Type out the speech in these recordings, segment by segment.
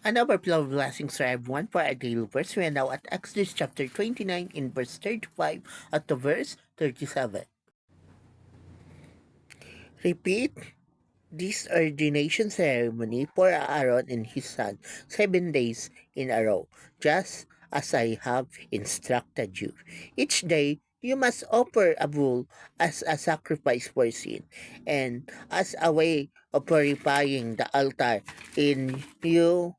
An overflow of blessings for everyone for our daily verse. We are now at Exodus chapter 29 in verse 35 at the verse 37. Repeat this ordination ceremony for Aaron and his son 7 days in a row, just as I have instructed you. Each day you must offer a bull as a sacrifice for sin, and as a way of purifying the altar in you.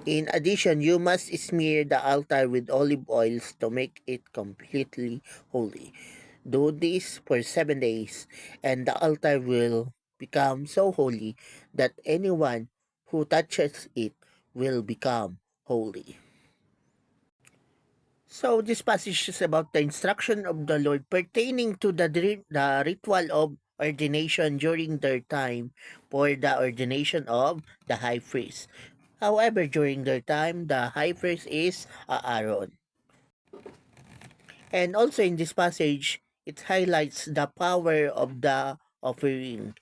In addition, you must smear the altar with olive oils to make it completely holy. Do this for 7 days, and the altar will become so holy that anyone who touches it will become holy. So, this passage is about the instruction of the Lord pertaining to the ritual of ordination during their time for the ordination of the high priest. However, during their time, the high priest is Aaron. And also in this passage, it highlights the power of the offering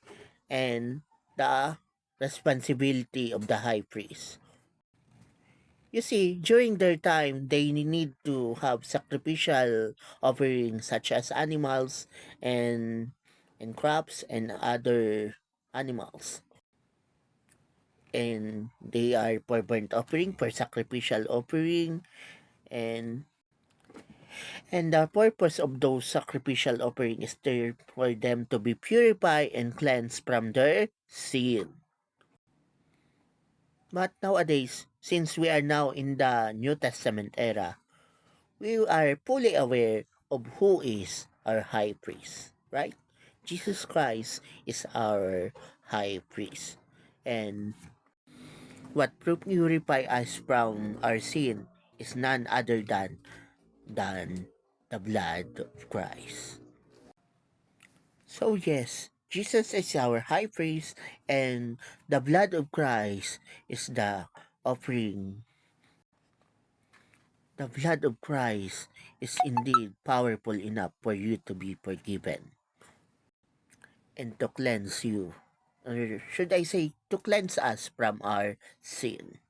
and the responsibility of the high priest. You see, during their time, they need to have sacrificial offerings such as animals and crops and other animals. And they are for burnt offering, for sacrificial offering, and the purpose of those sacrificial offerings is there for them to be purified and cleansed from their sin. But nowadays, since we are now in the New Testament era, we are fully aware of who is our high priest, right? Jesus Christ is our high priest. And what purify us from our sin is none other than the blood of Christ. So yes, Jesus is our high priest, and the blood of Christ is the offering. The blood of Christ is indeed powerful enough for you to be forgiven and to cleanse you. Or should I say, to cleanse us from our sin.